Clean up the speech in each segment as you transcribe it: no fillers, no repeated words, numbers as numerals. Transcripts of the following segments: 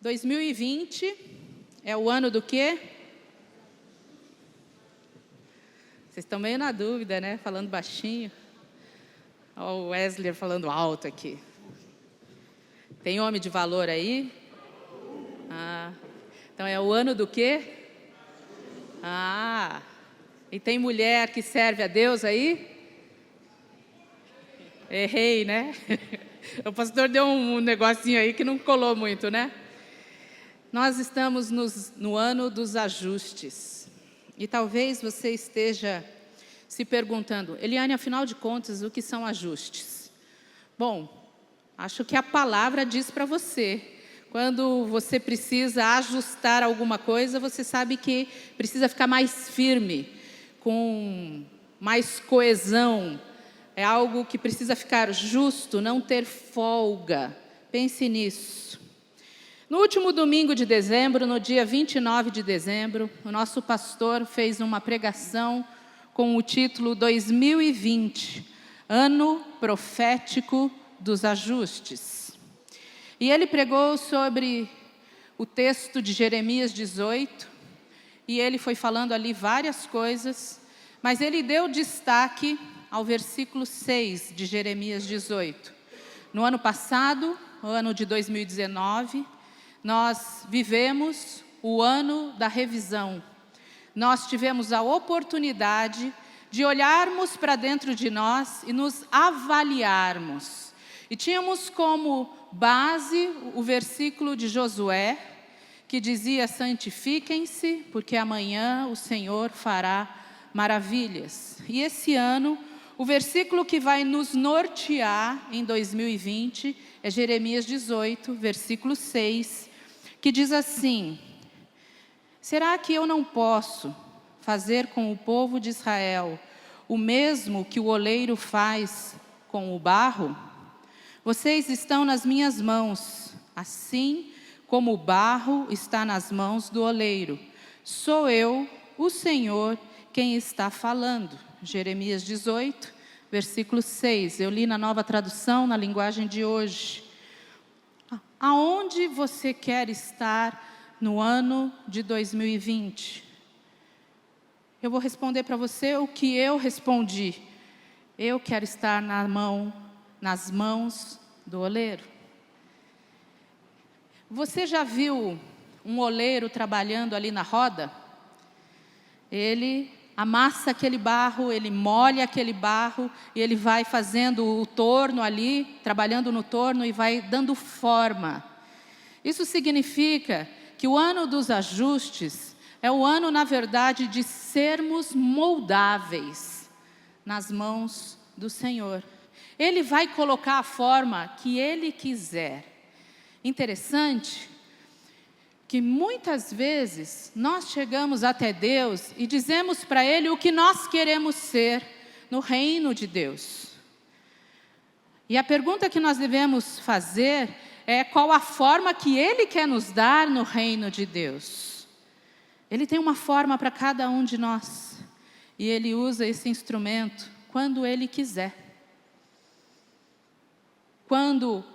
2020 é o ano do quê? Vocês estão meio na dúvida, né? Falando baixinho. Olha o Wesley falando alto aqui. Tem homem de valor aí? Então é o ano do quê? E tem mulher que serve a Deus aí? Errei, né? O pastor deu um negocinho aí que não colou muito, né? Nós estamos no ano dos ajustes. E talvez você esteja se perguntando, Eliane, afinal de contas, o que são ajustes? Bom, acho que a palavra diz para você. Quando você precisa ajustar alguma coisa, você sabe que precisa ficar mais firme, com mais coesão. É algo que precisa ficar justo, não ter folga. Pense nisso. No último domingo de dezembro, no dia 29 de dezembro, o nosso pastor fez uma pregação com o título 2020, Ano Profético dos Ajustes. E ele pregou sobre o texto de Jeremias 18, e ele foi falando ali várias coisas, mas ele deu destaque ao versículo 6 de Jeremias 18. No ano passado, o ano de 2019, nós vivemos o ano da revisão. Nós tivemos a oportunidade de olharmos para dentro de nós e nos avaliarmos. E tínhamos como base o versículo de Josué, que dizia, santifiquem-se, porque amanhã o Senhor fará maravilhas. E esse ano, o versículo que vai nos nortear em 2020 é Jeremias 18, versículo 6, que diz assim, será que eu não posso fazer com o povo de Israel o mesmo que o oleiro faz com o barro? Vocês estão nas minhas mãos, assim como o barro está nas mãos do oleiro. Sou eu, o Senhor, quem está falando. Jeremias 18, versículo 6. Eu li na Nova Tradução, na linguagem de hoje. Aonde você quer estar no ano de 2020? Eu vou responder para você o que eu respondi. Eu quero estar nas mãos do oleiro. Você já viu um oleiro trabalhando ali na roda? Ele amassa aquele barro, ele molha aquele barro e ele vai fazendo o torno ali, trabalhando no torno e vai dando forma. Isso significa que o ano dos ajustes é o ano, na verdade, de sermos moldáveis nas mãos do Senhor. Ele vai colocar a forma que Ele quiser. Interessante que muitas vezes nós chegamos até Deus e dizemos para Ele o que nós queremos ser no reino de Deus. E a pergunta que nós devemos fazer é qual a forma que Ele quer nos dar no reino de Deus. Ele tem uma forma para cada um de nós e Ele usa esse instrumento quando Ele quiser. Quando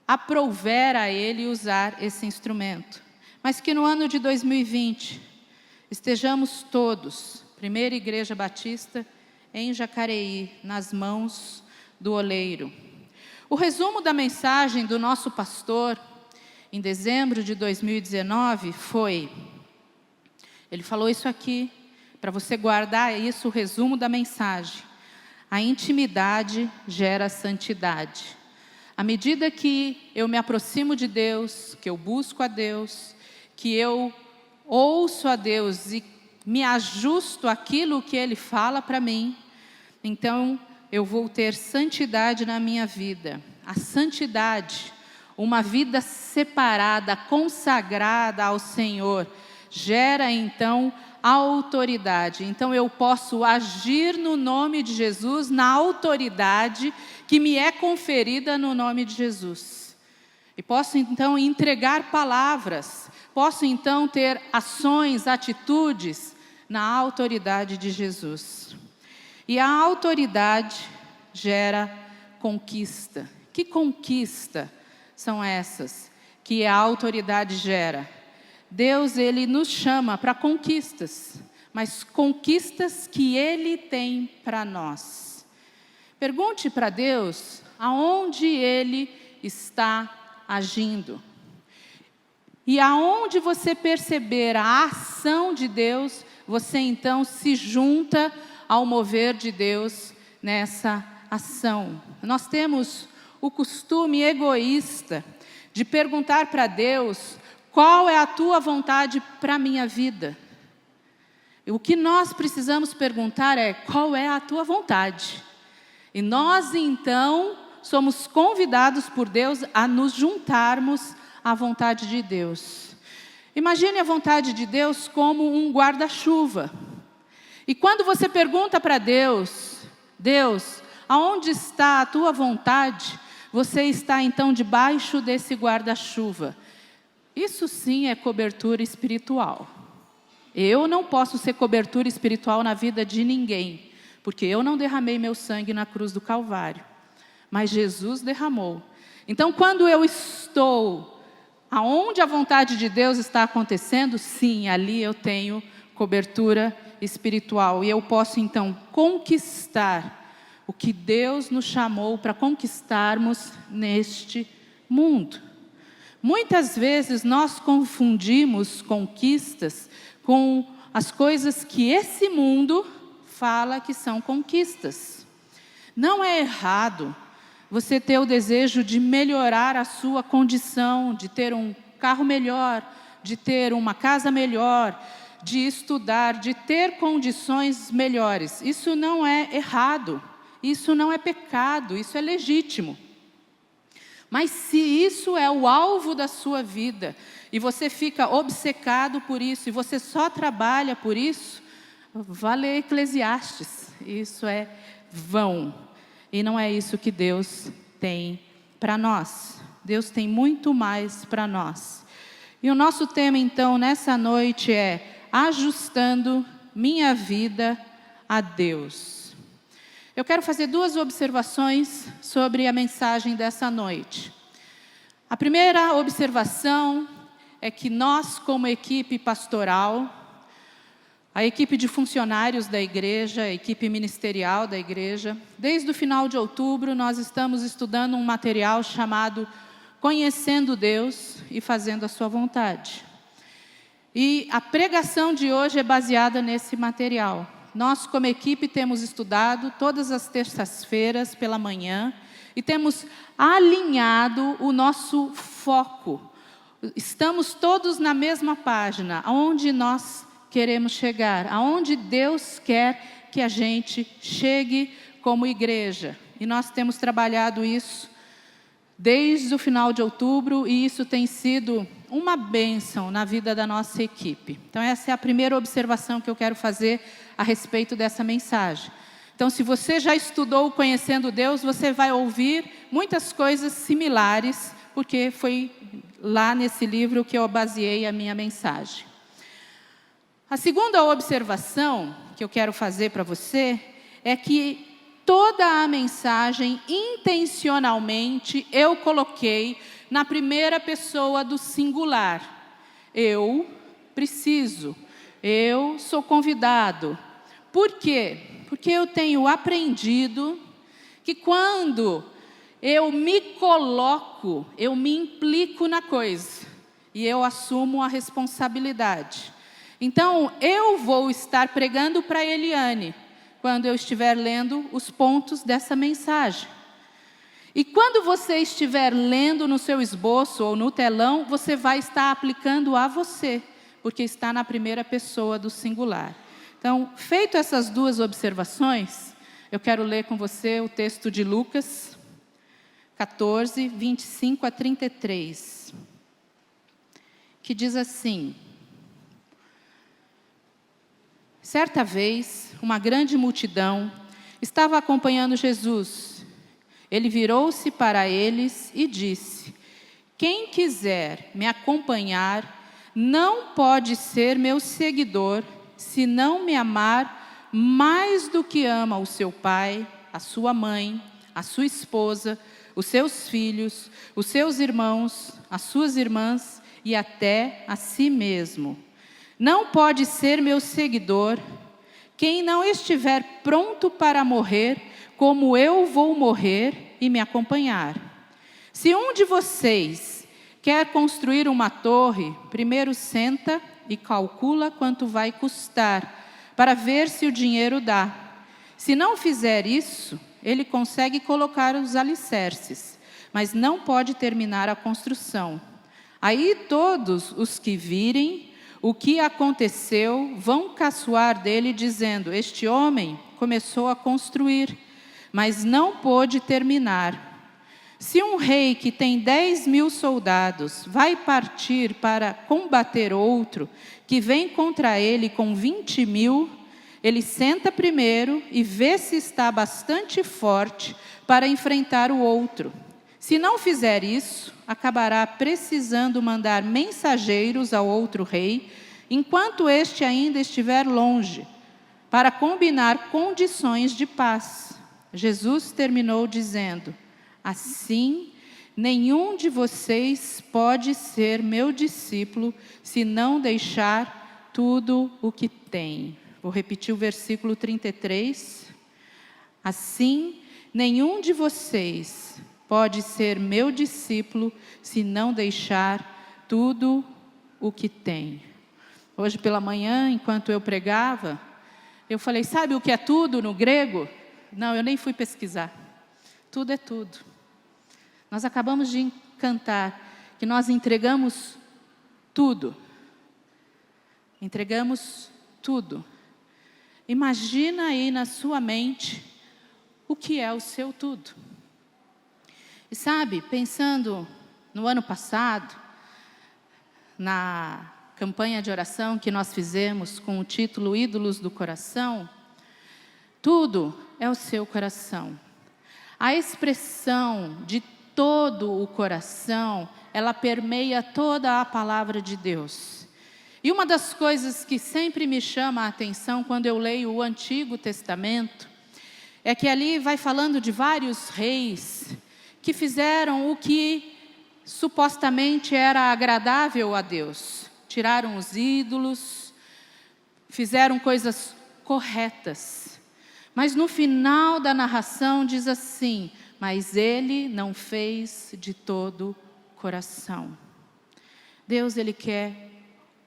aprouver a Ele usar esse instrumento. Mas que no ano de 2020, estejamos todos, Primeira Igreja Batista, em Jacareí, nas mãos do oleiro. O resumo da mensagem do nosso pastor, em dezembro de 2019, foi, ele falou isso aqui, para você guardar isso, o resumo da mensagem. A intimidade gera santidade. À medida que eu me aproximo de Deus, que eu busco a Deus, que eu ouço a Deus e me ajusto àquilo que Ele fala para mim, então eu vou ter santidade na minha vida. A santidade, uma vida separada, consagrada ao Senhor, gera então autoridade. Então eu posso agir no nome de Jesus, na autoridade que me é conferida no nome de Jesus. E posso então entregar palavras, posso então ter ações, atitudes na autoridade de Jesus. E a autoridade gera conquista. Que conquista são essas que a autoridade gera. Deus, Ele nos chama para conquistas, mas conquistas que Ele tem para nós. Pergunte para Deus aonde Ele está agindo. E aonde você perceber a ação de Deus, você então se junta ao mover de Deus nessa ação. Nós temos o costume egoísta de perguntar para Deus: qual é a tua vontade para a minha vida? O que nós precisamos perguntar é: qual é a tua vontade? E nós então somos convidados por Deus a nos juntarmos à vontade de Deus. Imagine a vontade de Deus como um guarda-chuva. E quando você pergunta para Deus: Deus, aonde está a tua vontade? Você está então debaixo desse guarda-chuva. Isso sim é cobertura espiritual. Eu não posso ser cobertura espiritual na vida de ninguém, porque eu não derramei meu sangue na cruz do Calvário, mas Jesus derramou. Então, quando eu estou aonde a vontade de Deus está acontecendo, sim, ali eu tenho cobertura espiritual. E eu posso então conquistar o que Deus nos chamou para conquistarmos neste mundo. Muitas vezes nós confundimos conquistas com as coisas que esse mundo fala que são conquistas. Não é errado você ter o desejo de melhorar a sua condição, de ter um carro melhor, de ter uma casa melhor, de estudar, de ter condições melhores. Isso não é errado, isso não é pecado, isso é legítimo. Mas se isso é o alvo da sua vida, e você fica obcecado por isso, e você só trabalha por isso, vá ler Eclesiastes, isso é vão. E não é isso que Deus tem para nós. Deus tem muito mais para nós. E o nosso tema então nessa noite é ajustando minha vida a Deus. Eu quero fazer 2 observações sobre a mensagem dessa noite. A primeira observação é que nós, como equipe pastoral, a equipe de funcionários da igreja, a equipe ministerial da igreja, desde o final de outubro nós estamos estudando um material chamado Conhecendo Deus e Fazendo a Sua Vontade. E a pregação de hoje é baseada nesse material. Nós, como equipe, temos estudado todas as terças-feiras pela manhã e temos alinhado o nosso foco. Estamos todos na mesma página, onde nós queremos chegar, aonde Deus quer que a gente chegue como igreja. E nós temos trabalhado isso desde o final de outubro, e isso tem sido uma bênção na vida da nossa equipe. Então essa é a primeira observação que eu quero fazer a respeito dessa mensagem. Então, se você já estudou Conhecendo Deus, você vai ouvir muitas coisas similares, porque foi lá nesse livro que eu baseei a minha mensagem. A segunda observação que eu quero fazer para você é que toda a mensagem, intencionalmente, eu coloquei na primeira pessoa do singular. Eu preciso, eu sou convidado. Por quê? Porque eu tenho aprendido que quando eu me coloco, eu me implico na coisa e eu assumo a responsabilidade. Então, eu vou estar pregando para a Eliane, quando eu estiver lendo os pontos dessa mensagem. E quando você estiver lendo no seu esboço ou no telão, você vai estar aplicando a você, porque está na primeira pessoa do singular. Então, feito essas 2 observações, eu quero ler com você o texto de Lucas 14, 25 a 33, que diz assim: certa vez, uma grande multidão estava acompanhando Jesus. Ele virou-se para eles e disse: quem quiser me acompanhar, não pode ser meu seguidor, se não me amar mais do que ama o seu pai, a sua mãe, a sua esposa, os seus filhos, os seus irmãos, as suas irmãs e até a si mesmo. Não pode ser meu seguidor quem não estiver pronto para morrer, como eu vou morrer, e me acompanhar. Se um de vocês quer construir uma torre, primeiro senta e calcula quanto vai custar, para ver se o dinheiro dá. Se não fizer isso, ele consegue colocar os alicerces, mas não pode terminar a construção. Aí todos os que virem o que aconteceu vão caçoar dele, dizendo: este homem começou a construir, mas não pôde terminar. Se um rei que tem 10.000 soldados vai partir para combater outro que vem contra ele com 20.000, ele senta primeiro e vê se está bastante forte para enfrentar o outro. Se não fizer isso, acabará precisando mandar mensageiros ao outro rei, enquanto este ainda estiver longe, para combinar condições de paz. Jesus terminou dizendo: assim, nenhum de vocês pode ser meu discípulo se não deixar tudo o que tem. Vou repetir o versículo 33. Assim, nenhum de vocês pode ser meu discípulo se não deixar tudo o que tem. Hoje pela manhã, enquanto eu pregava, eu falei: sabe o que é tudo no grego? Não, eu nem fui pesquisar. Tudo é tudo. Nós acabamos de cantar que nós entregamos tudo. Entregamos tudo. Imagina aí na sua mente o que é o seu tudo. E sabe, pensando no ano passado, na campanha de oração que nós fizemos com o título Ídolos do Coração, tudo é o seu coração. A expressão de todo o coração, ela permeia toda a palavra de Deus. E uma das coisas que sempre me chama a atenção quando eu leio o Antigo Testamento, é que ali vai falando de vários reis que fizeram o que supostamente era agradável a Deus. Tiraram os ídolos, fizeram coisas corretas. Mas no final da narração diz assim: mas ele não fez de todo coração. Deus, ele quer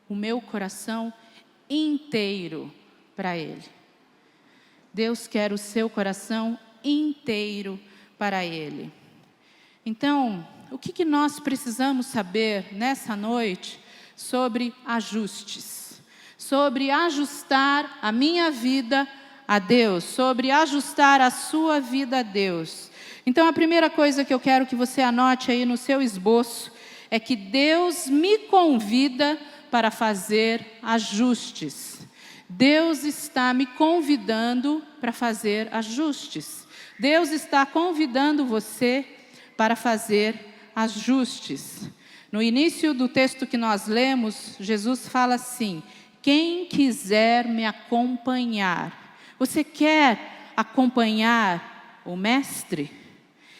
o meu coração inteiro para ele. Deus quer o seu coração inteiro para ele. Então, o que nós precisamos saber nessa noite sobre ajustes? Sobre ajustar a minha vida a Deus, sobre ajustar a sua vida a Deus. Então, a primeira coisa que eu quero que você anote aí no seu esboço é que Deus me convida para fazer ajustes. Deus está me convidando para fazer ajustes. Deus está convidando você para fazer ajustes. No início do texto que nós lemos, Jesus fala assim: quem quiser me acompanhar. Você quer acompanhar o Mestre?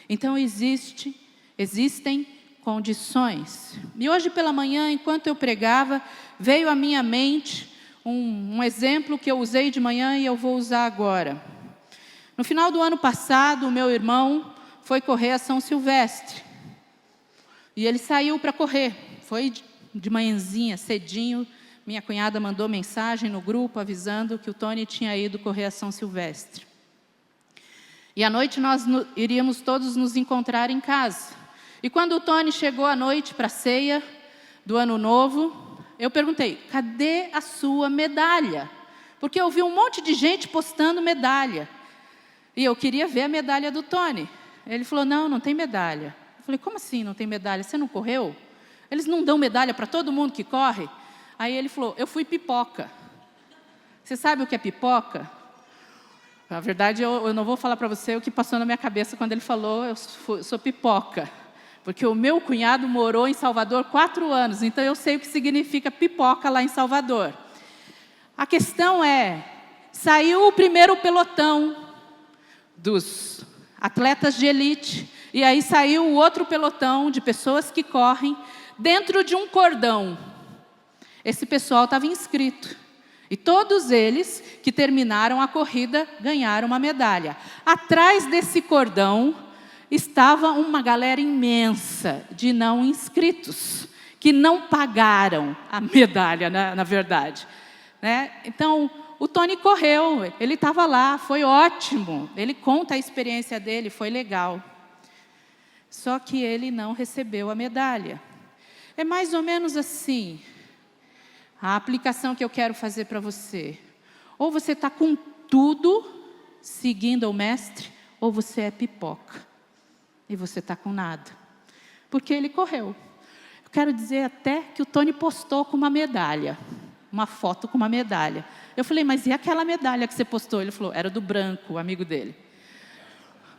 Então existem condições. E hoje pela manhã, enquanto eu pregava, veio à minha mente um exemplo que eu usei de manhã e eu vou usar agora. No final do ano passado, o meu irmão foi correr a São Silvestre. E ele saiu para correr. Foi de manhãzinha, cedinho. Minha cunhada mandou mensagem no grupo avisando que o Tony tinha ido correr a São Silvestre. E à noite nós iríamos todos nos encontrar em casa. E quando o Tony chegou à noite para a ceia do Ano Novo, eu perguntei: cadê a sua medalha? Porque eu vi um monte de gente postando medalha. E eu queria ver a medalha do Tony. Ele falou: não tem medalha. Eu falei: como assim não tem medalha? Você não correu? Eles não dão medalha para todo mundo que corre? Aí ele falou: eu fui pipoca. Você sabe o que é pipoca? Na verdade, eu não vou falar para você o que passou na minha cabeça quando ele falou: eu sou pipoca. Porque o meu cunhado morou em Salvador 4 anos, então eu sei o que significa pipoca lá em Salvador. A questão é, saiu o primeiro pelotão dos atletas de elite. E aí saiu o outro pelotão de pessoas que correm dentro de um cordão. Esse pessoal estava inscrito. E todos eles que terminaram a corrida ganharam uma medalha. Atrás desse cordão estava uma galera imensa de não inscritos, que não pagaram a medalha, na verdade. Né? Então, o Tony correu, ele estava lá, foi ótimo. Ele conta a experiência dele, foi legal. Só que ele não recebeu a medalha. É mais ou menos assim, a aplicação que eu quero fazer para você. Ou você está com tudo, seguindo o mestre, ou você é pipoca. E você está com nada. Porque ele correu. Eu quero dizer até que o Tony postou com uma medalha. Uma foto com uma medalha. Eu falei, mas e aquela medalha que você postou? Ele falou, era do Branco, o amigo dele.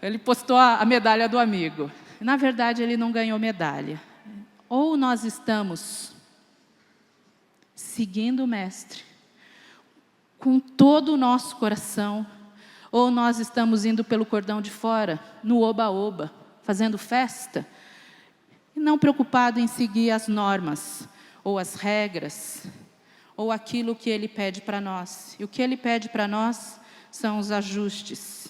Ele postou a medalha do amigo. Na verdade, ele não ganhou medalha. Ou nós estamos seguindo o mestre, com todo o nosso coração, ou nós estamos indo pelo cordão de fora, no oba-oba, fazendo festa, e não preocupado em seguir as normas, ou as regras, ou aquilo que Ele pede para nós. E o que Ele pede para nós são os ajustes.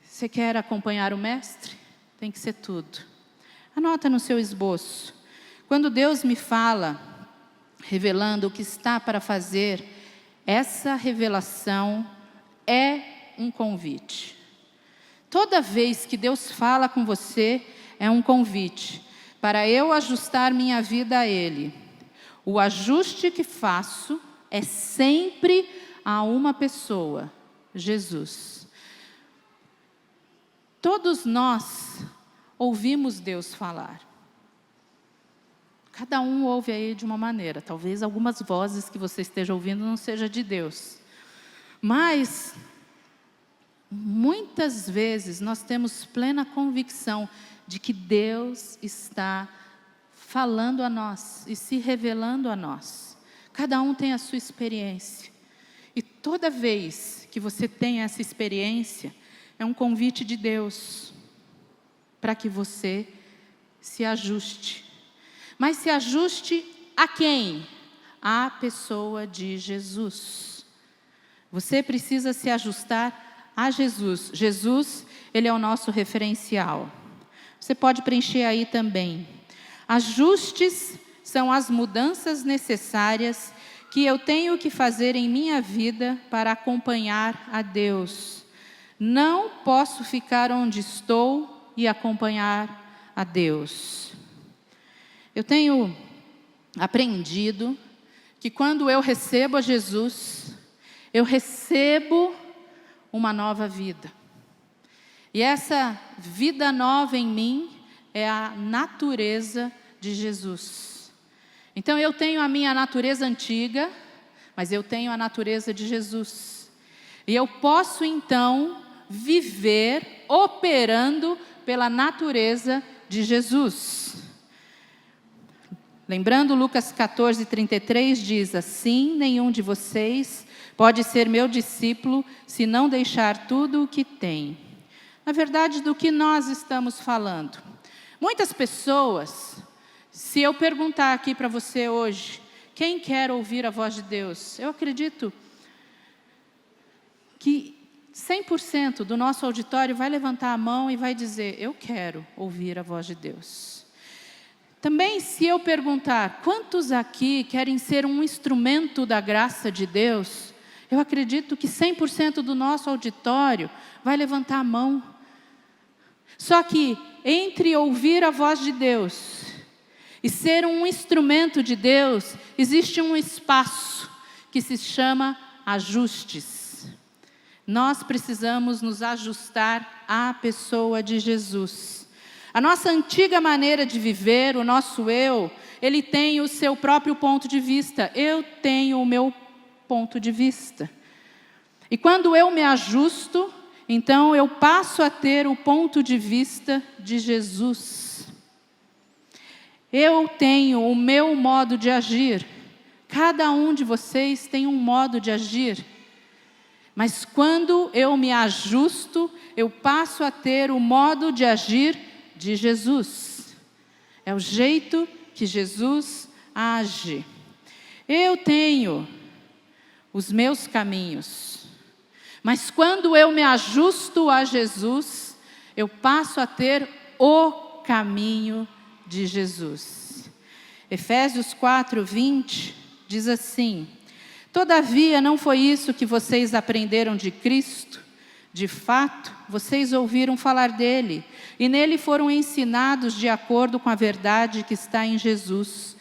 Você quer acompanhar o mestre? Tem que ser tudo. Anota no seu esboço. Quando Deus me fala, revelando o que está para fazer, essa revelação é um convite. Toda vez que Deus fala com você, é um convite para eu ajustar minha vida a Ele. O ajuste que faço é sempre a uma pessoa, Jesus. Todos nós ouvimos Deus falar. Cada um ouve aí de uma maneira. Talvez algumas vozes que você esteja ouvindo não seja de Deus. Mas, muitas vezes, nós temos plena convicção de que Deus está falando a nós e se revelando a nós. Cada um tem a sua experiência. E toda vez que você tem essa experiência, é um convite de Deus para que você se ajuste. Mas se ajuste a quem? À pessoa de Jesus. Você precisa se ajustar a Jesus. Jesus, Ele é o nosso referencial. Você pode preencher aí também. Ajustes são as mudanças necessárias que eu tenho que fazer em minha vida para acompanhar a Deus. Não posso ficar onde estou e acompanhar a Deus. Eu tenho aprendido que quando eu recebo a Jesus, eu recebo uma nova vida. E essa vida nova em mim é a natureza de Jesus. Então eu tenho a minha natureza antiga, mas eu tenho a natureza de Jesus. E eu posso então viver operando pela natureza de Jesus. Lembrando, Lucas 14:33 diz, assim, nenhum de vocês pode ser meu discípulo se não deixar tudo o que tem. Na verdade, do que nós estamos falando? Muitas pessoas, se eu perguntar aqui para você hoje, quem quer ouvir a voz de Deus? Eu acredito que 100% do nosso auditório vai levantar a mão e vai dizer, eu quero ouvir a voz de Deus. Também, se eu perguntar, quantos aqui querem ser um instrumento da graça de Deus? Eu acredito que 100% do nosso auditório vai levantar a mão. Só que, entre ouvir a voz de Deus e ser um instrumento de Deus, existe um espaço que se chama ajustes. Nós precisamos nos ajustar à pessoa de Jesus. A nossa antiga maneira de viver, o nosso eu, ele tem o seu próprio ponto de vista. Eu tenho o meu ponto de vista. E quando eu me ajusto, então eu passo a ter o ponto de vista de Jesus. Eu tenho o meu modo de agir. Cada um de vocês tem um modo de agir. Mas quando eu me ajusto, eu passo a ter o modo de agir de Jesus. É o jeito que Jesus age. Eu tenho os meus caminhos, mas quando eu me ajusto a Jesus, eu passo a ter o caminho de Jesus. Efésios 4:20 diz assim: todavia não foi isso que vocês aprenderam de Cristo. De fato, vocês ouviram falar dele, e nele foram ensinados de acordo com a verdade que está em Jesus.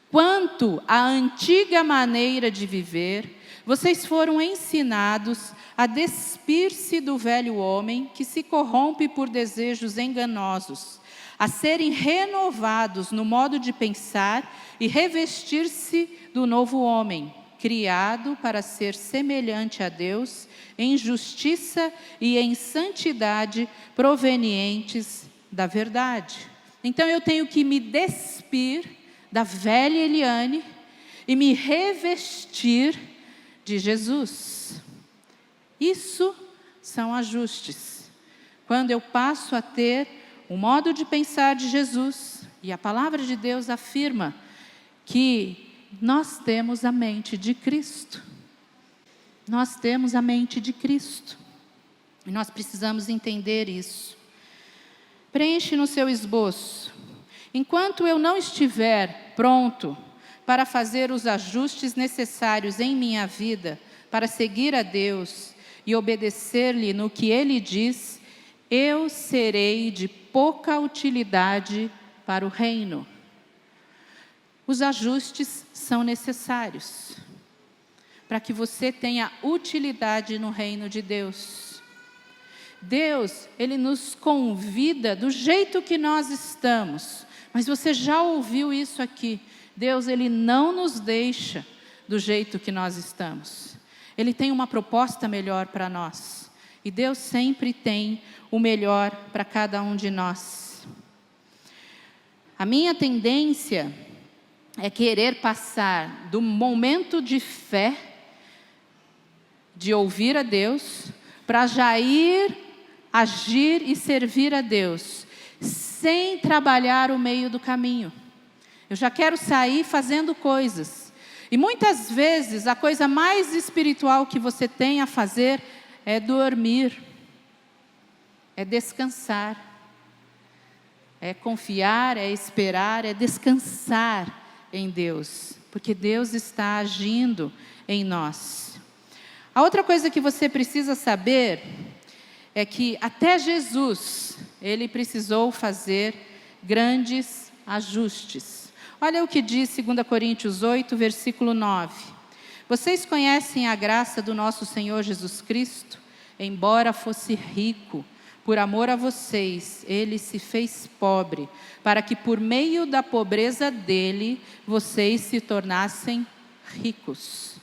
Quanto à antiga maneira de viver, vocês foram ensinados a despir-se do velho homem que se corrompe por desejos enganosos, a serem renovados no modo de pensar e revestir-se do novo homem, criado para ser semelhante a Deus, em justiça e em santidade provenientes da verdade. Então eu tenho que me despir da velha Eliane e me revestir de Jesus. Isso são ajustes. Quando eu passo a ter o modo de pensar de Jesus, e a palavra de Deus afirma que nós temos a mente de Cristo. Nós temos a mente de Cristo. E nós precisamos entender isso. Preenche no seu esboço. Enquanto eu não estiver pronto para fazer os ajustes necessários em minha vida, para seguir a Deus e obedecer-lhe no que Ele diz, eu serei de pouca utilidade para o reino. Os ajustes são necessários para que você tenha utilidade no reino de Deus. Deus, Ele nos convida do jeito que nós estamos. Mas você já ouviu isso aqui. Deus, Ele não nos deixa do jeito que nós estamos. Ele tem uma proposta melhor para nós. E Deus sempre tem o melhor para cada um de nós. A minha tendência é querer passar do momento de fé, de ouvir a Deus, para já ir, agir e servir a Deus, sem trabalhar o meio do caminho. Eu já quero sair fazendo coisas. E muitas vezes a coisa mais espiritual que você tem a fazer é dormir, é descansar, é confiar, é esperar, é descansar em Deus, porque Deus está agindo em nós. A outra coisa que você precisa saber é que até Jesus, Ele precisou fazer grandes ajustes. Olha o que diz 2 Coríntios 8, versículo 9. Vocês conhecem a graça do nosso Senhor Jesus Cristo? Embora fosse rico, por amor a vocês, Ele se fez pobre, para que por meio da pobreza dEle, vocês se tornassem ricos.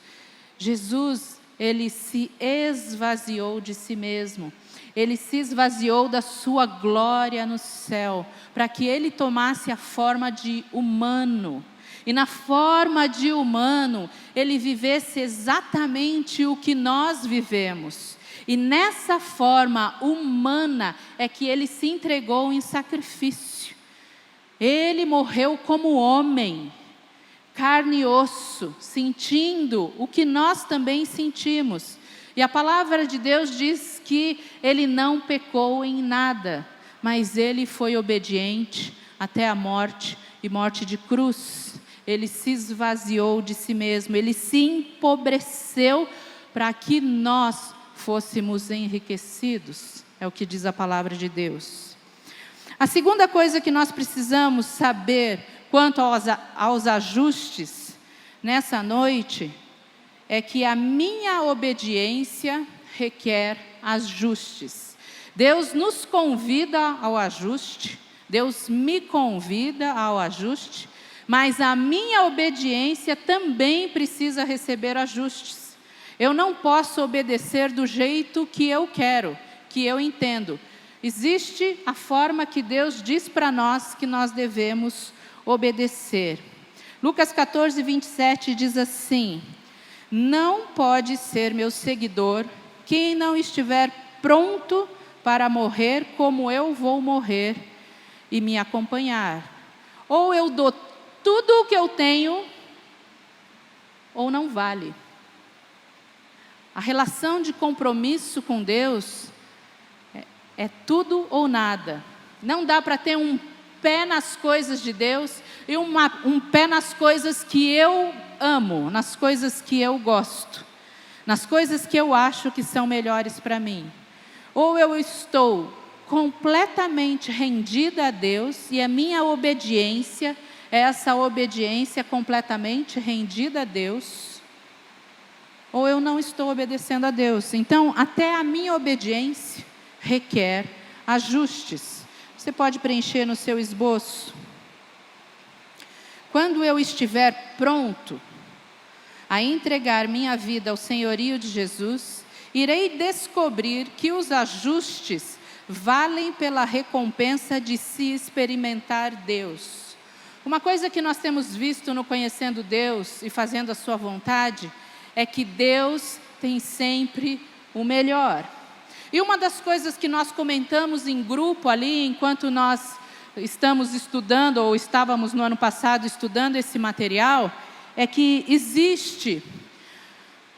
Jesus, Ele se esvaziou de si mesmo. Ele se esvaziou da sua glória no céu, para que Ele tomasse a forma de humano. E na forma de humano, Ele vivesse exatamente o que nós vivemos. E nessa forma humana é que Ele se entregou em sacrifício. Ele morreu como homem, carne e osso, sentindo o que nós também sentimos. E a palavra de Deus diz que Ele não pecou em nada, mas Ele foi obediente até a morte, e morte de cruz. Ele se esvaziou de si mesmo, Ele se empobreceu para que nós fôssemos enriquecidos. É o que diz a palavra de Deus. A segunda coisa que nós precisamos saber quanto aos ajustes nessa noite é que a minha obediência requer ajustes. Deus nos convida ao ajuste, Deus me convida ao ajuste, mas a minha obediência também precisa receber ajustes. Eu não posso obedecer do jeito que eu quero, que eu entendo. Existe a forma que Deus diz para nós que nós devemos obedecer. Lucas 14, 27 diz assim: não pode ser meu seguidor quem não estiver pronto para morrer como eu vou morrer e me acompanhar. Ou eu dou tudo o que eu tenho, ou não vale. A relação de compromisso com Deus é tudo ou nada. Não dá para ter um pé nas coisas de Deus e um pé nas coisas que eu amo, nas coisas que eu gosto, nas coisas que eu acho que são melhores para mim. Ou eu estou completamente rendida a Deus e a minha obediência é essa obediência completamente rendida a Deus, ou eu não estou obedecendo a Deus. Então, até a minha obediência requer ajustes. Você pode preencher no seu esboço. Quando eu estiver pronto a entregar minha vida ao senhorio de Jesus, irei descobrir que os ajustes valem pela recompensa de se experimentar Deus. Uma coisa que nós temos visto no Conhecendo Deus e Fazendo a Sua Vontade é que Deus tem sempre o melhor. E uma das coisas que nós comentamos em grupo ali, enquanto nós estamos estudando, ou estávamos no ano passado estudando esse material, é que existe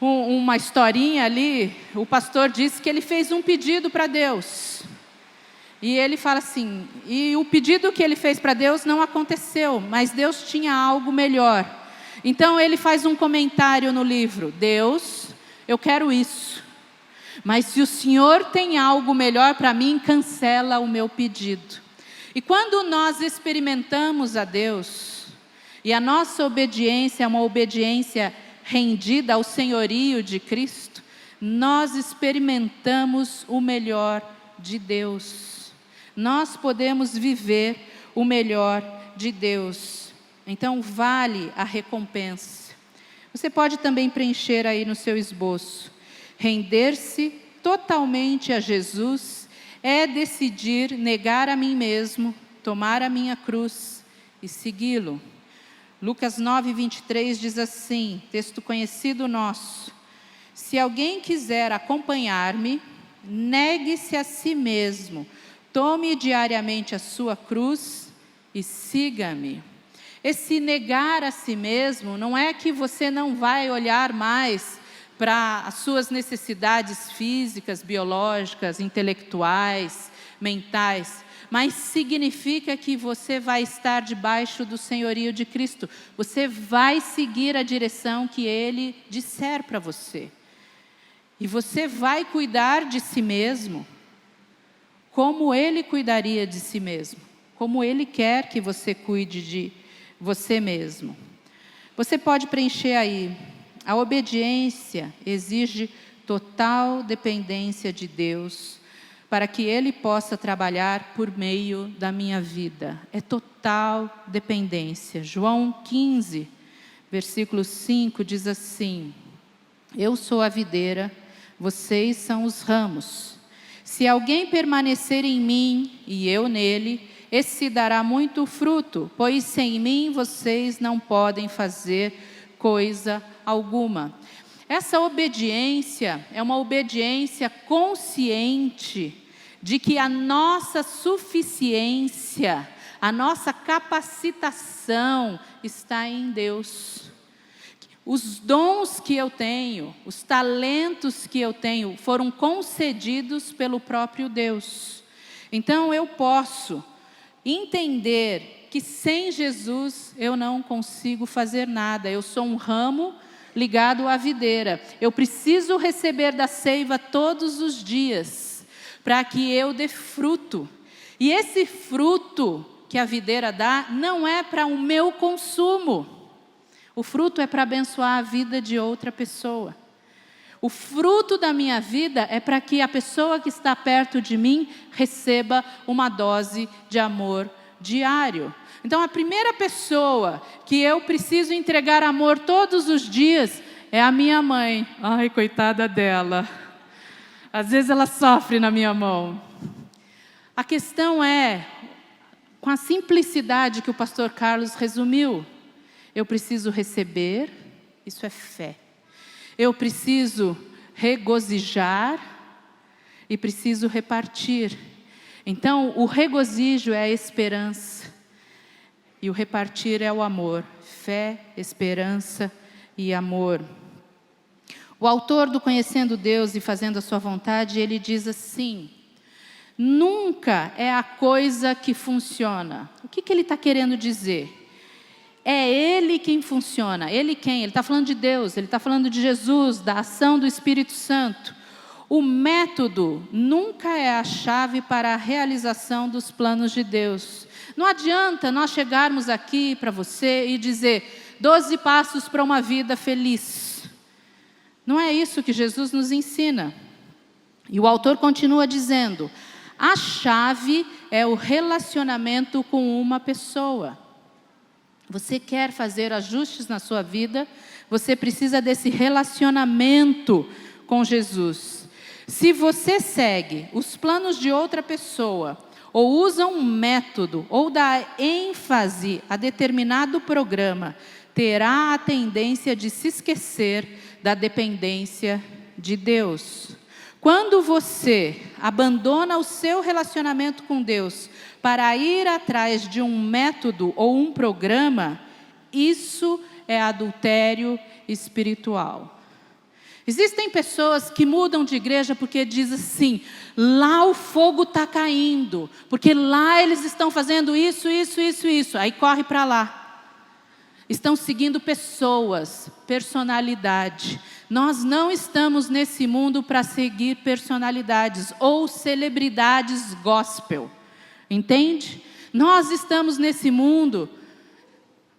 uma historinha ali. O pastor disse que ele fez um pedido para Deus. E ele fala assim, e o pedido que ele fez para Deus não aconteceu, mas Deus tinha algo melhor. Então ele faz um comentário no livro: Deus, eu quero isso, mas se o Senhor tem algo melhor para mim, cancela o meu pedido. E quando nós experimentamos a Deus, e a nossa obediência é uma obediência rendida ao senhorio de Cristo, nós experimentamos o melhor de Deus. Nós podemos viver o melhor de Deus. Então vale a recompensa. Você pode também preencher aí no seu esboço: render-se totalmente a Jesus é decidir negar a mim mesmo, tomar a minha cruz e segui-lo. Lucas 9:23 diz assim, texto conhecido nosso: se alguém quiser acompanhar-me, negue-se a si mesmo, tome diariamente a sua cruz e siga-me. Esse negar a si mesmo não é que você não vai olhar mais para as suas necessidades físicas, biológicas, intelectuais, mentais, mas significa que você vai estar debaixo do senhorio de Cristo. Você vai seguir a direção que Ele disser para você. E você vai cuidar de si mesmo como Ele cuidaria de si mesmo, como Ele quer que você cuide de você mesmo. Você pode preencher aí: a obediência exige total dependência de Deus, para que Ele possa trabalhar por meio da minha vida. É total dependência. João 15, versículo 5 diz assim: eu sou a videira, vocês são os ramos. Se alguém permanecer em mim e eu nele, esse dará muito fruto, pois sem mim vocês não podem fazer coisa alguma. Essa obediência é uma obediência consciente de que a nossa suficiência, a nossa capacitação está em Deus. Os dons que eu tenho, os talentos que eu tenho, foram concedidos pelo próprio Deus. Então eu posso entender que sem Jesus eu não consigo fazer nada. Eu sou um ramo ligado à videira. Eu preciso receber da seiva todos os dias, para que eu dê fruto. E esse fruto que a videira dá não é para o meu consumo. O fruto é para abençoar a vida de outra pessoa. O fruto da minha vida é para que a pessoa que está perto de mim receba uma dose de amor diário. Então a primeira pessoa que eu preciso entregar amor todos os dias é a minha mãe. Ai, coitada dela. Às vezes ela sofre na minha mão. A questão é, com a simplicidade que o pastor Carlos resumiu, eu preciso receber, isso é fé. Eu preciso regozijar e preciso repartir. Então, o regozijo é a esperança e o repartir é o amor. Fé, esperança e amor. O autor do Conhecendo Deus e Fazendo a Sua Vontade, ele diz assim: nunca é a coisa que funciona. O que ele está querendo dizer? É Ele quem funciona. Ele quem? Ele está falando de Deus, ele está falando de Jesus, da ação do Espírito Santo. O método nunca é a chave para a realização dos planos de Deus. Não adianta nós chegarmos aqui para você e dizer 12 passos para uma vida feliz. Não é isso que Jesus nos ensina. E o autor continua dizendo: a chave é o relacionamento com uma pessoa. Você quer fazer ajustes na sua vida, você precisa desse relacionamento com Jesus. Se você segue os planos de outra pessoa, ou usa um método, ou dá ênfase a determinado programa, terá a tendência de se esquecer da dependência de Deus. Quando você abandona o seu relacionamento com Deus para ir atrás de um método ou um programa, isso é adultério espiritual. Existem pessoas que mudam de igreja porque dizem assim: lá o fogo está caindo, porque lá eles estão fazendo isso. Aí corre para lá. Estão seguindo pessoas, personalidade. Nós não estamos nesse mundo para seguir personalidades ou celebridades gospel. Entende? Nós estamos nesse mundo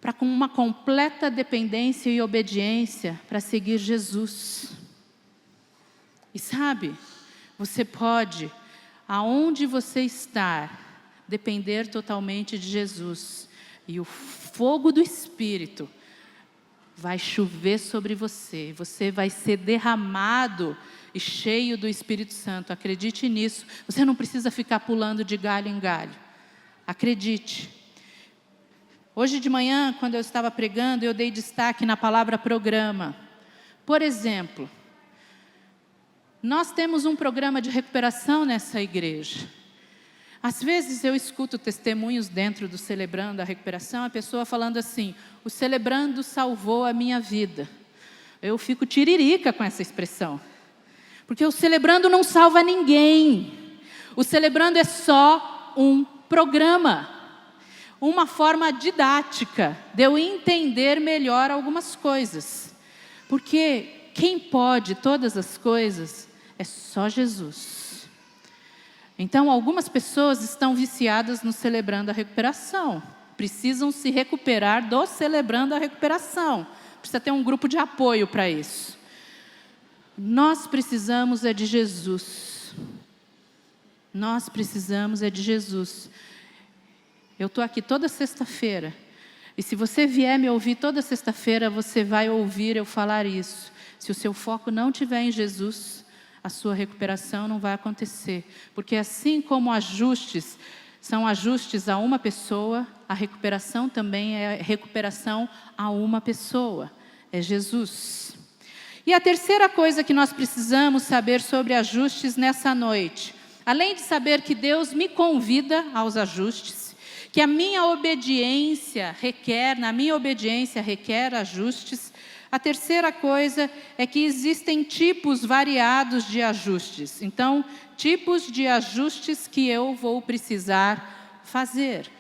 para com uma completa dependência e obediência para seguir Jesus. E sabe, você pode, aonde você estar, depender totalmente de Jesus. E o fogo do Espírito vai chover sobre você. Você vai ser derramado e cheio do Espírito Santo. Acredite nisso. Você não precisa ficar pulando de galho em galho. Acredite. Hoje de manhã, quando eu estava pregando, eu dei destaque na palavra programa. Por exemplo, nós temos um programa de recuperação nessa igreja. Às vezes eu escuto testemunhos dentro do Celebrando a Recuperação, a pessoa falando assim: o Celebrando salvou a minha vida. Eu fico tiririca com essa expressão. Porque o Celebrando não salva ninguém. O Celebrando é só um programa. Uma forma didática de eu entender melhor algumas coisas. Porque quem pode todas as coisas é só Jesus. Então, algumas pessoas estão viciadas no Celebrando a Recuperação. Precisam se recuperar do Celebrando a Recuperação. Precisa ter um grupo de apoio para isso. Nós precisamos é de Jesus. Nós precisamos é de Jesus. Eu estou aqui toda sexta-feira. E se você vier me ouvir toda sexta-feira, você vai ouvir eu falar isso. Se o seu foco não estiver em Jesus, a sua recuperação não vai acontecer. Porque assim como ajustes são ajustes a uma pessoa, a recuperação também é recuperação a uma pessoa. É Jesus. E a terceira coisa que nós precisamos saber sobre ajustes nessa noite, além de saber que Deus me convida aos ajustes, que a minha obediência requer ajustes, a terceira coisa é que existem tipos variados de ajustes. Então, tipos de ajustes que eu vou precisar fazer.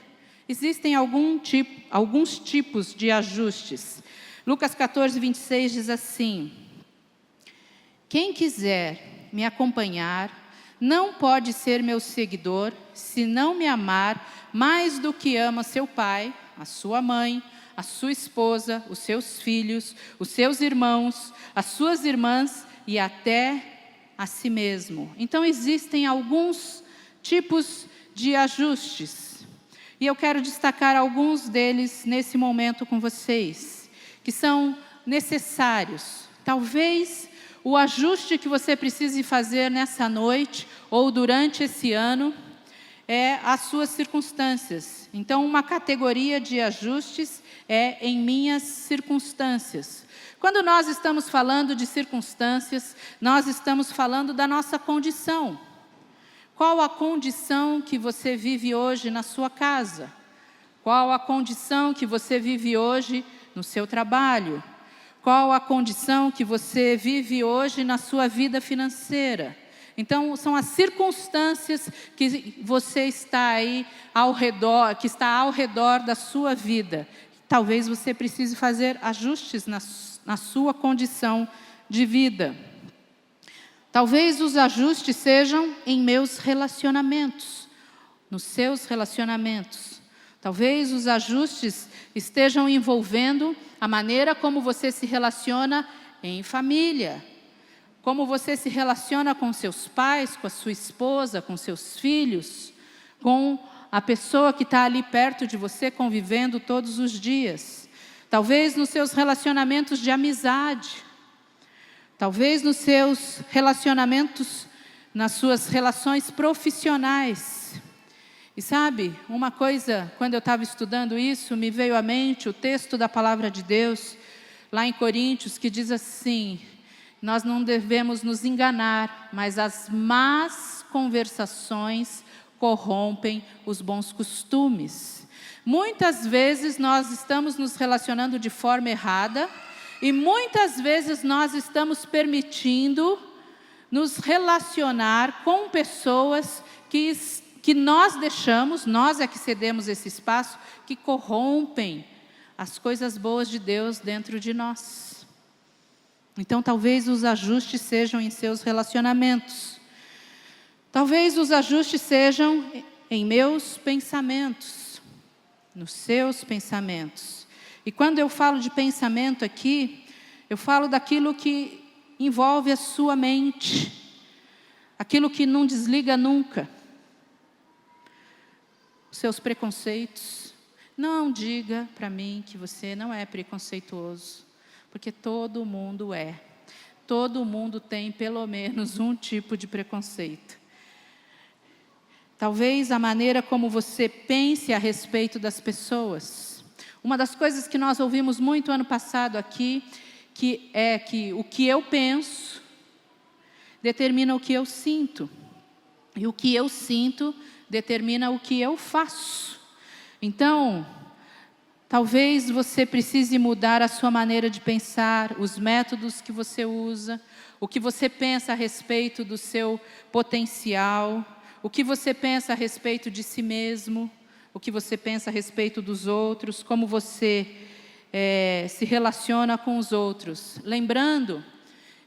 Existem alguns tipos de ajustes. Lucas 14, 26 diz assim: quem quiser me acompanhar, não pode ser meu seguidor, se não me amar mais do que ama seu pai, a sua mãe, a sua esposa, os seus filhos, os seus irmãos, as suas irmãs e até a si mesmo. Então, existem alguns tipos de ajustes. E eu quero destacar alguns deles nesse momento com vocês, que são necessários. Talvez o ajuste que você precise fazer nessa noite ou durante esse ano é as suas circunstâncias. Então, uma categoria de ajustes é em minhas circunstâncias. Quando nós estamos falando de circunstâncias, nós estamos falando da nossa condição. Qual a condição que você vive hoje na sua casa? Qual a condição que você vive hoje no seu trabalho? Qual a condição que você vive hoje na sua vida financeira? Então, são as circunstâncias que você está aí ao redor, que está ao redor da sua vida. Talvez você precise fazer ajustes na sua condição de vida. Talvez os ajustes sejam em meus relacionamentos, nos seus relacionamentos. Talvez os ajustes estejam envolvendo a maneira como você se relaciona em família, como você se relaciona com seus pais, com a sua esposa, com seus filhos, com a pessoa que está ali perto de você, convivendo todos os dias. Talvez nos seus relacionamentos de amizade. Talvez nos seus relacionamentos, nas suas relações profissionais. E sabe, uma coisa, quando eu estava estudando isso, me veio à mente o texto da palavra de Deus, lá em Coríntios, que diz assim: nós não devemos nos enganar, mas as más conversações corrompem os bons costumes. Muitas vezes nós estamos nos relacionando de forma errada e muitas vezes nós estamos permitindo nos relacionar com pessoas que nós deixamos, nós é que cedemos esse espaço, que corrompem as coisas boas de Deus dentro de nós. Então, talvez os ajustes sejam em seus relacionamentos. Talvez os ajustes sejam em meus pensamentos, nos seus pensamentos. E quando eu falo de pensamento aqui, eu falo daquilo que envolve a sua mente, aquilo que não desliga nunca. Os seus preconceitos. Não diga para mim que você não é preconceituoso. Porque todo mundo é. Todo mundo tem pelo menos um tipo de preconceito. Talvez a maneira como você pense a respeito das pessoas. Uma das coisas que nós ouvimos muito ano passado aqui, que é que o que eu penso determina o que eu sinto. E o que eu sinto determina o que eu faço. Então, talvez você precise mudar a sua maneira de pensar, os métodos que você usa, o que você pensa a respeito do seu potencial, o que você pensa a respeito de si mesmo, o que você pensa a respeito dos outros, como você se relaciona com os outros. Lembrando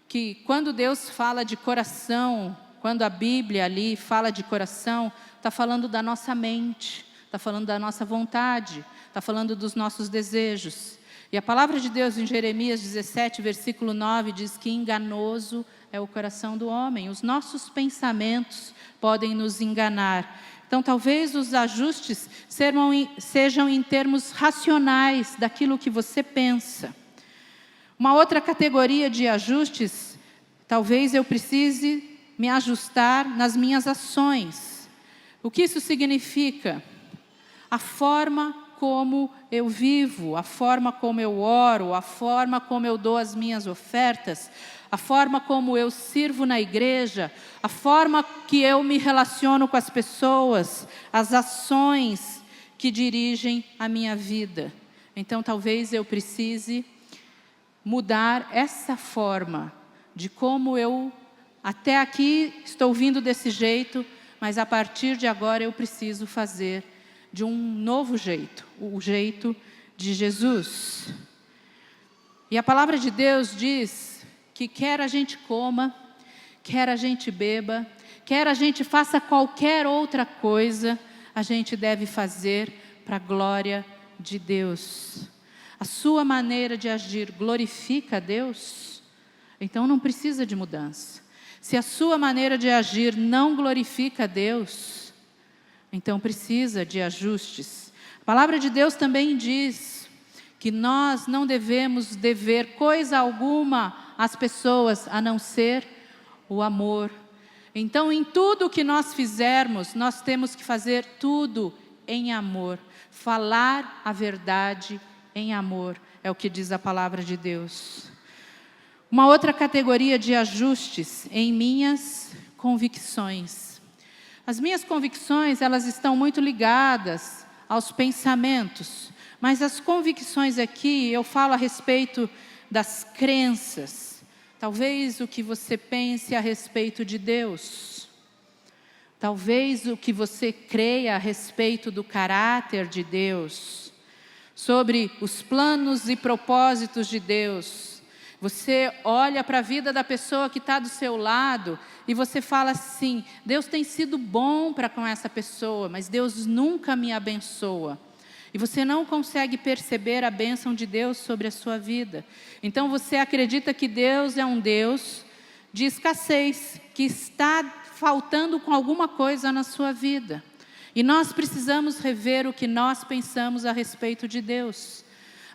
que quando Deus fala de coração, quando a Bíblia ali fala de coração, está falando da nossa mente, está falando da nossa vontade, está falando dos nossos desejos. E a palavra de Deus em Jeremias 17, versículo 9, diz que enganoso é o coração do homem. Os nossos pensamentos podem nos enganar. Então, talvez os ajustes sejam em termos racionais daquilo que você pensa. Uma outra categoria de ajustes, talvez eu precise me ajustar nas minhas ações. O que isso significa? A forma como eu vivo, a forma como eu oro, a forma como eu dou as minhas ofertas, a forma como eu sirvo na igreja, a forma que eu me relaciono com as pessoas, as ações que dirigem a minha vida. Então, talvez eu precise mudar essa forma de como eu, até aqui estou vindo desse jeito, mas a partir de agora eu preciso fazer de um novo jeito, o jeito de Jesus. E a palavra de Deus diz que quer a gente coma, quer a gente beba, quer a gente faça qualquer outra coisa, a gente deve fazer para a glória de Deus. A sua maneira de agir glorifica a Deus? Então não precisa de mudança. Se a sua maneira de agir não glorifica a Deus, então precisa de ajustes. A palavra de Deus também diz que nós não devemos dever coisa alguma às pessoas, a não ser o amor. Então, em tudo que nós fizermos, nós temos que fazer tudo em amor. Falar a verdade em amor, é o que diz a palavra de Deus. Uma outra categoria de ajustes em minhas convicções. As minhas convicções, elas estão muito ligadas aos pensamentos, mas as convicções aqui, eu falo a respeito das crenças. Talvez o que você pense a respeito de Deus. Talvez o que você creia a respeito do caráter de Deus. Sobre os planos e propósitos de Deus. Você olha para a vida da pessoa que está do seu lado e você fala assim: Deus tem sido bom para com essa pessoa, mas Deus nunca me abençoa. E você não consegue perceber a bênção de Deus sobre a sua vida. Então você acredita que Deus é um Deus de escassez, que está faltando com alguma coisa na sua vida. E nós precisamos rever o que nós pensamos a respeito de Deus.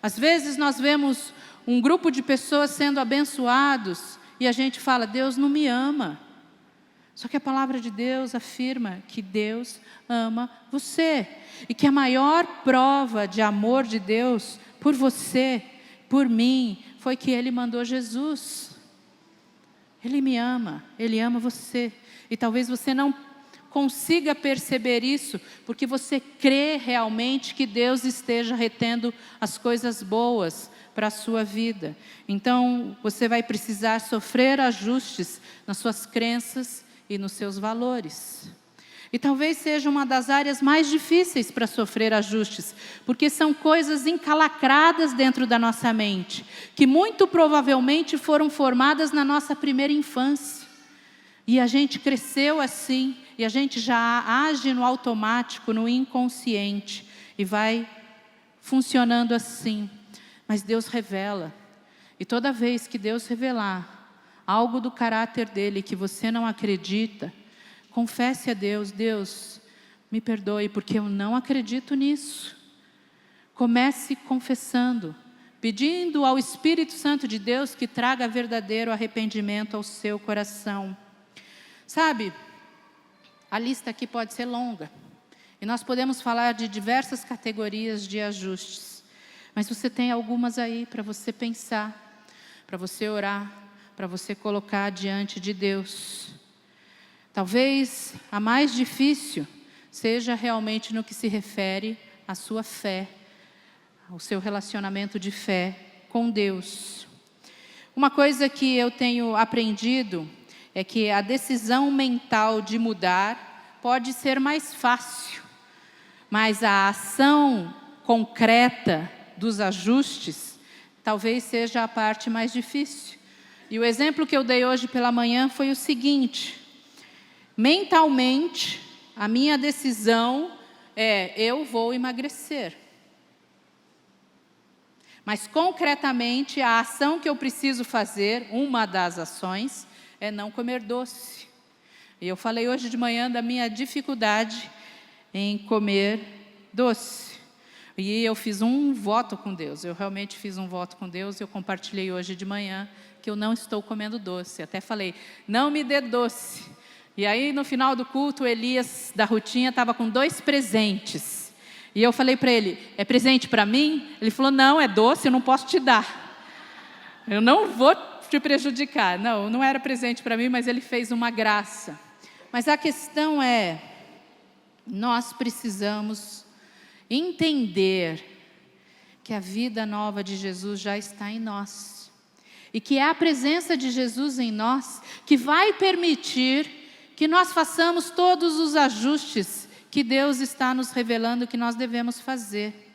Às vezes nós vemos um grupo de pessoas sendo abençoados e a gente fala: Deus não me ama. Só que a palavra de Deus afirma que Deus ama você. E que a maior prova de amor de Deus por você, por mim, foi que Ele mandou Jesus. Ele me ama, Ele ama você. E talvez você não consiga perceber isso, porque você crê realmente que Deus esteja retendo as coisas boas para a sua vida. Então, você vai precisar sofrer ajustes nas suas crenças e nos seus valores. E talvez seja uma das áreas mais difíceis para sofrer ajustes, porque são coisas encalacradas dentro da nossa mente, que muito provavelmente foram formadas na nossa primeira infância. E a gente cresceu assim, e a gente já age no automático, no inconsciente, e vai funcionando assim. Mas Deus revela, e toda vez que Deus revelar algo do caráter dele que você não acredita, confesse a Deus: Deus, me perdoe porque eu não acredito nisso. Comece confessando, pedindo ao Espírito Santo de Deus que traga verdadeiro arrependimento ao seu coração. Sabe, a lista aqui pode ser longa, e nós podemos falar de diversas categorias de ajustes, mas você tem algumas aí para você pensar, para você orar, para você colocar diante de Deus. Talvez a mais difícil seja realmente no que se refere à sua fé, ao seu relacionamento de fé com Deus. Uma coisa que eu tenho aprendido é que a decisão mental de mudar pode ser mais fácil, mas a ação concreta dos ajustes talvez seja a parte mais difícil. E o exemplo que eu dei hoje pela manhã foi o seguinte: mentalmente, a minha decisão é: eu vou emagrecer. Mas concretamente, a ação que eu preciso fazer, uma das ações, é não comer doce. E eu falei hoje de manhã da minha dificuldade em comer doce. E eu fiz um voto com Deus, eu realmente fiz um voto com Deus, eu compartilhei hoje de manhã que eu não estou comendo doce. Até falei: não me dê doce. E aí no final do culto, o Elias da Rutinha estava com 2 presentes. E eu falei para ele: é presente para mim? Ele falou: não, é doce, eu não posso te dar. Eu não vou te prejudicar. Não, não era presente para mim, mas ele fez uma graça. Mas a questão é, nós precisamos entender que a vida nova de Jesus já está em nós. E que é a presença de Jesus em nós que vai permitir que nós façamos todos os ajustes que Deus está nos revelando que nós devemos fazer.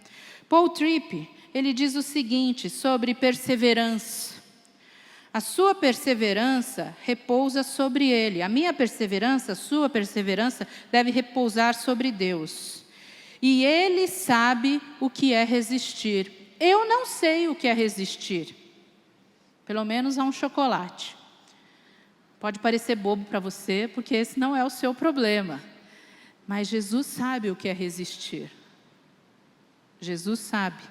Paul Tripp, ele diz o seguinte sobre perseverança: a sua perseverança repousa sobre Ele. A minha perseverança, a sua perseverança deve repousar sobre Deus. E Ele sabe o que é resistir. Eu não sei o que é resistir. Pelo menos a um chocolate. Pode parecer bobo para você, porque esse não é o seu problema. Mas Jesus sabe o que é resistir. Jesus sabe.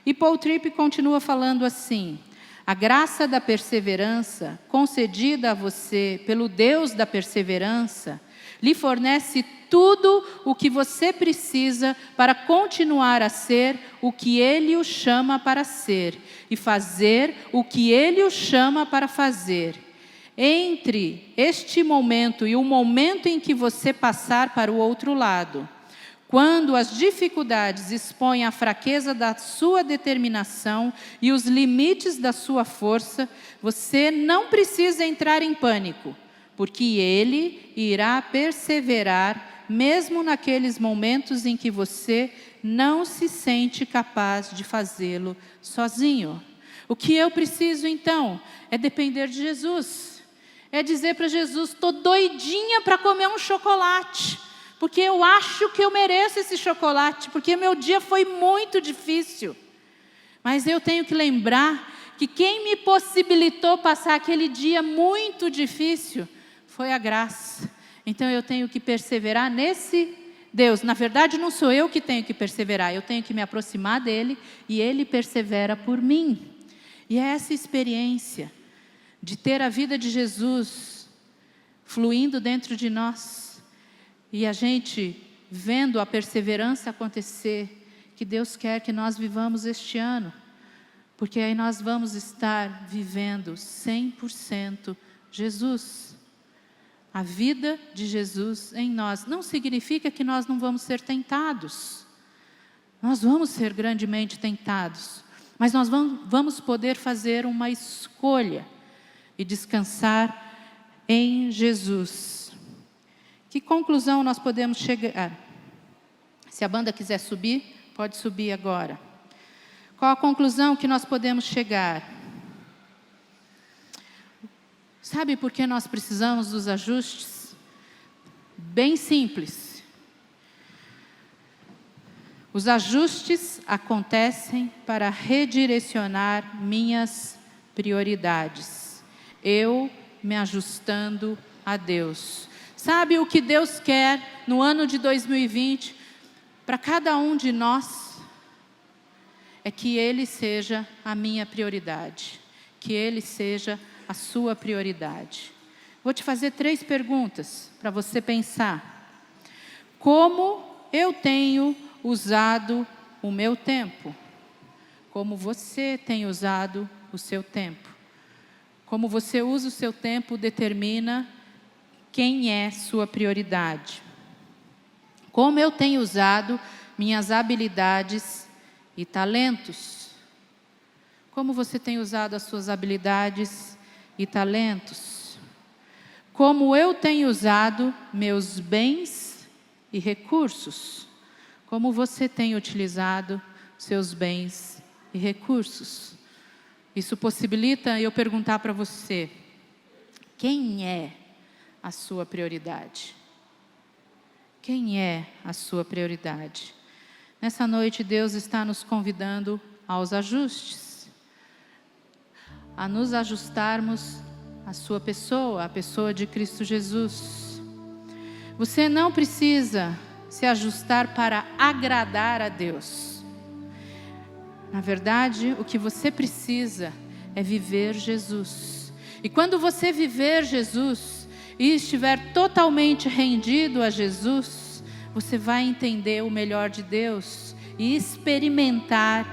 E Paul Tripp continua falando assim: A graça da perseverança, concedida a você pelo Deus da perseverança, lhe fornece tudo o que você precisa para continuar a ser o que Ele o chama para ser e fazer o que Ele o chama para fazer. Entre este momento e o momento em que você passar para o outro lado, quando as dificuldades expõem a fraqueza da sua determinação e os limites da sua força, você não precisa entrar em pânico, porque Ele irá perseverar mesmo naqueles momentos em que você não se sente capaz de fazê-lo sozinho. O que eu preciso então é depender de Jesus. É dizer para Jesus: estou doidinha para comer um chocolate, porque eu acho que eu mereço esse chocolate, porque meu dia foi muito difícil. Mas eu tenho que lembrar que quem me possibilitou passar aquele dia muito difícil foi a graça. Então eu tenho que perseverar nesse Deus. Na verdade, não sou eu que tenho que perseverar, eu tenho que me aproximar dEle e Ele persevera por mim. E é essa experiência de ter a vida de Jesus fluindo dentro de nós e a gente vendo a perseverança acontecer, que Deus quer que nós vivamos este ano, porque aí nós vamos estar vivendo 100% Jesus. A vida de Jesus em nós não significa que nós não vamos ser tentados. Nós vamos ser grandemente tentados, mas nós vamos poder fazer uma escolha e descansar em Jesus. Que conclusão nós podemos chegar? Se a banda quiser subir, pode subir agora. Qual a conclusão que nós podemos chegar? Sabe por que nós precisamos dos ajustes? Bem simples. Os ajustes acontecem para redirecionar minhas prioridades. Eu me ajustando a Deus. Sabe o que Deus quer no ano de 2020 para cada um de nós? É que Ele seja a minha prioridade, que Ele seja a sua prioridade. Vou te fazer 3 perguntas para você pensar. Como eu tenho usado o meu tempo? Como você tem usado o seu tempo? Como você usa o seu tempo determina quem é sua prioridade. Como eu tenho usado minhas habilidades e talentos? Como você tem usado as suas habilidades e talentos? Como eu tenho usado meus bens e recursos? Como você tem utilizado seus bens e recursos? Isso possibilita eu perguntar para você: quem é a sua prioridade? Quem é a sua prioridade? Nessa noite, Deus está nos convidando aos ajustes, a nos ajustarmos à sua pessoa, a pessoa de Cristo Jesus. Você não precisa se ajustar para agradar a Deus. Na verdade, o que você precisa é viver Jesus. E quando você viver Jesus e estiver totalmente rendido a Jesus, você vai entender o melhor de Deus e experimentar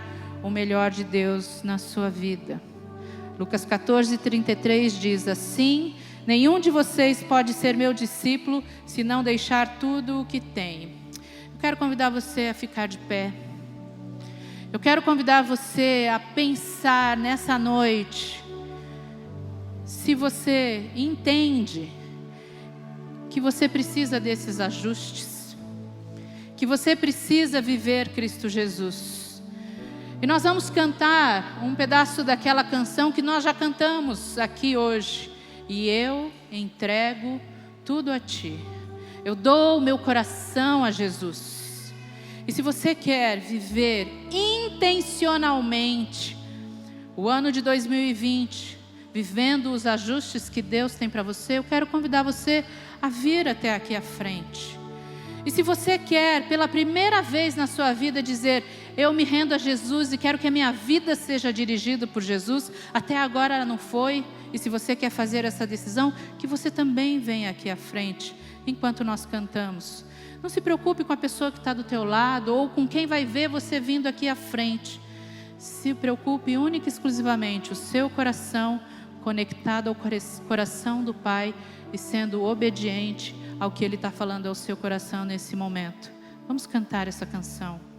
o melhor de Deus na sua vida. Lucas 14:33 diz assim: nenhum de vocês pode ser meu discípulo se não deixar tudo o que tem. Eu quero convidar você a ficar de pé. Eu quero convidar você a pensar nessa noite, se você entende que você precisa desses ajustes, que você precisa viver Cristo Jesus. E nós vamos cantar um pedaço daquela canção que nós já cantamos aqui hoje. E eu entrego tudo a Ti. Eu dou o meu coração a Jesus. E se você quer viver intencionalmente o ano de 2020, vivendo os ajustes que Deus tem para você, eu quero convidar você a vir até aqui à frente. E se você quer, pela primeira vez na sua vida, dizer: eu me rendo a Jesus e quero que a minha vida seja dirigida por Jesus, até agora ela não foi, e se você quer fazer essa decisão, que você também venha aqui à frente, enquanto nós cantamos. Não se preocupe com a pessoa que está do teu lado, ou com quem vai ver você vindo aqui à frente. Se preocupe única e exclusivamente o seu coração conectado ao coração do Pai e sendo obediente ao que Ele está falando ao seu coração nesse momento. Vamos cantar essa canção.